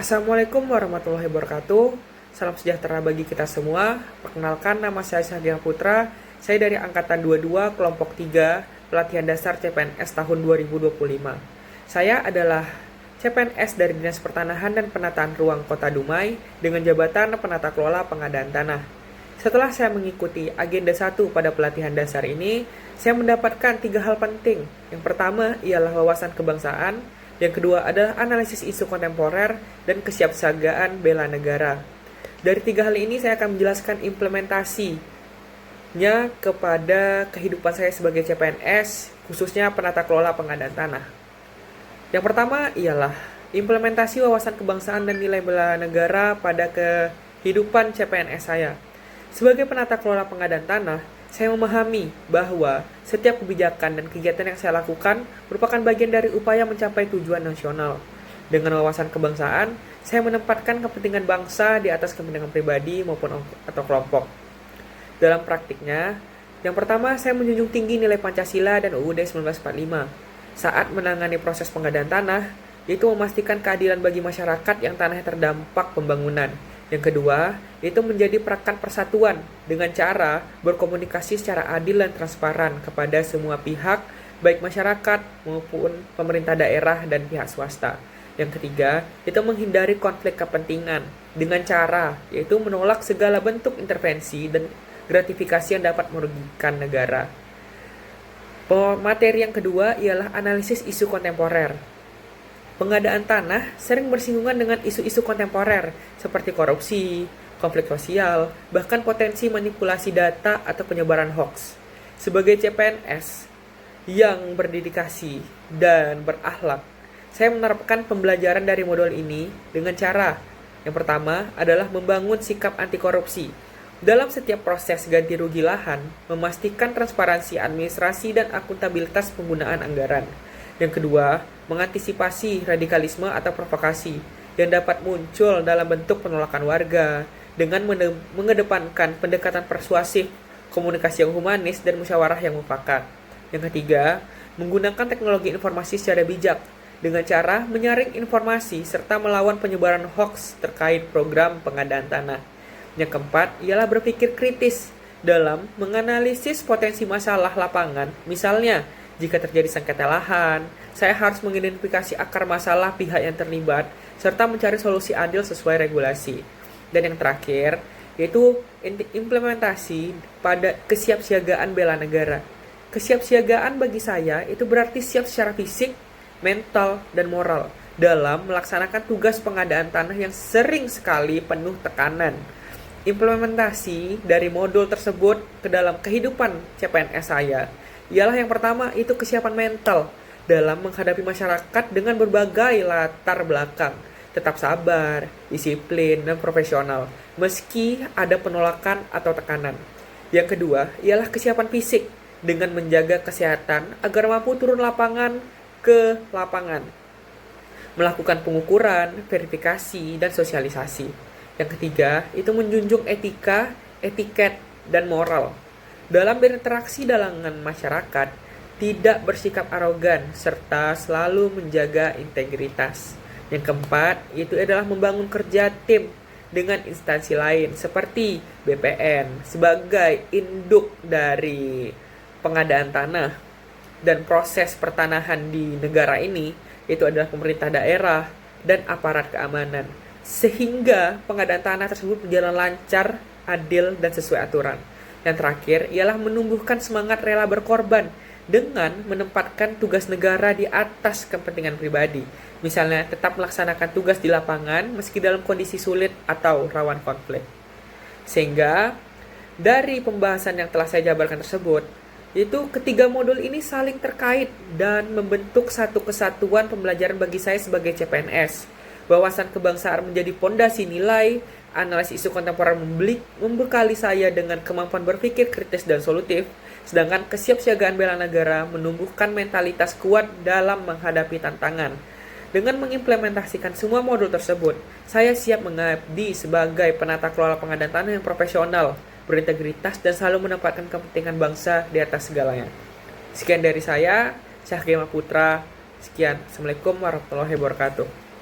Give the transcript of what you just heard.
Assalamualaikum warahmatullahi wabarakatuh. Salam sejahtera bagi kita semua. Perkenalkan, nama saya Syahdian Putra. Saya dari Angkatan 22, Kelompok 3, Pelatihan Dasar CPNS tahun 2025. Saya adalah CPNS dari Dinas Pertanahan dan Penataan Ruang Kota Dumai dengan jabatan Penata Kelola Pengadaan Tanah. Setelah saya mengikuti agenda 1 pada pelatihan dasar ini, saya mendapatkan 3 hal penting. Yang pertama ialah wawasan kebangsaan, yang kedua adalah analisis isu kontemporer dan kesiapsiagaan bela negara. Dari 3 hal ini saya akan menjelaskan implementasinya kepada kehidupan saya sebagai CPNS, khususnya penata kelola pengadaan tanah. Yang pertama ialah implementasi wawasan kebangsaan dan nilai bela negara pada kehidupan CPNS saya. Sebagai penata kelola pengadaan tanah, saya memahami bahwa setiap kebijakan dan kegiatan yang saya lakukan merupakan bagian dari upaya mencapai tujuan nasional. Dengan wawasan kebangsaan, saya menempatkan kepentingan bangsa di atas kepentingan pribadi maupun atau kelompok. Dalam praktiknya, yang pertama saya menjunjung tinggi nilai Pancasila dan UUD 1945. Saat menangani proses pengadaan tanah, yaitu memastikan keadilan bagi masyarakat yang tanahnya terdampak pembangunan. Yang kedua, itu menjadi perekat persatuan dengan cara berkomunikasi secara adil dan transparan kepada semua pihak, baik masyarakat maupun pemerintah daerah dan pihak swasta. Yang ketiga, itu menghindari konflik kepentingan dengan cara yaitu menolak segala bentuk intervensi dan gratifikasi yang dapat merugikan negara. Materi yang kedua ialah analisis isu kontemporer. Pengadaan tanah sering bersinggungan dengan isu-isu kontemporer seperti korupsi, konflik sosial, bahkan potensi manipulasi data atau penyebaran hoax. Sebagai CPNS yang berdedikasi dan berakhlak, saya menerapkan pembelajaran dari modul ini dengan cara yang pertama adalah membangun sikap anti korupsi. Dalam setiap proses ganti rugi lahan, memastikan transparansi administrasi dan akuntabilitas penggunaan anggaran. Yang kedua, mengantisipasi radikalisme atau provokasi yang dapat muncul dalam bentuk penolakan warga dengan mengedepankan pendekatan persuasif, komunikasi yang humanis, dan musyawarah yang mufakat. Yang ketiga, menggunakan teknologi informasi secara bijak dengan cara menyaring informasi serta melawan penyebaran hoax terkait program pengadaan tanah. Yang keempat, ialah berpikir kritis dalam menganalisis potensi masalah lapangan, misalnya jika terjadi sengketa lahan, saya harus mengidentifikasi akar masalah pihak yang terlibat serta mencari solusi adil sesuai regulasi. Dan yang terakhir, yaitu implementasi pada kesiapsiagaan bela negara. Kesiapsiagaan bagi saya itu berarti siap secara fisik, mental, dan moral dalam melaksanakan tugas pengadaan tanah yang sering sekali penuh tekanan. Implementasi dari modul tersebut ke dalam kehidupan CPNS saya ialah yang pertama itu kesiapan mental dalam menghadapi masyarakat dengan berbagai latar belakang. Tetap sabar, disiplin, dan profesional meski ada penolakan atau tekanan. Yang kedua ialah kesiapan fisik dengan menjaga kesehatan agar mampu turun ke lapangan, melakukan pengukuran, verifikasi, dan sosialisasi. Yang ketiga itu menjunjung etika, etiket, dan moral dalam berinteraksi dengan masyarakat, tidak bersikap arogan, serta selalu menjaga integritas. Yang keempat, itu adalah membangun kerja tim dengan instansi lain seperti BPN sebagai induk dari pengadaan tanah dan proses pertanahan di negara ini, itu adalah pemerintah daerah dan aparat keamanan. Sehingga pengadaan tanah tersebut berjalan lancar, adil, dan sesuai aturan. Yang terakhir ialah menumbuhkan semangat rela berkorban dengan menempatkan tugas negara di atas kepentingan pribadi. Misalnya tetap melaksanakan tugas di lapangan meski dalam kondisi sulit atau rawan konflik. Sehingga dari pembahasan yang telah saya jabarkan tersebut, itu ketiga modul ini saling terkait dan membentuk satu kesatuan pembelajaran bagi saya sebagai CPNS. Wawasan kebangsaan menjadi pondasi nilai, analisis isu kontemporer membekali saya dengan kemampuan berpikir kritis dan solutif, sedangkan kesiapsiagaan bela negara menumbuhkan mentalitas kuat dalam menghadapi tantangan. Dengan mengimplementasikan semua modul tersebut, saya siap mengabdi sebagai penata kelola pengadaan tanah yang profesional, berintegritas, dan selalu menempatkan kepentingan bangsa di atas segalanya. Sekian dari saya, Syahdian Putra. Sekian. Assalamualaikum warahmatullahi wabarakatuh.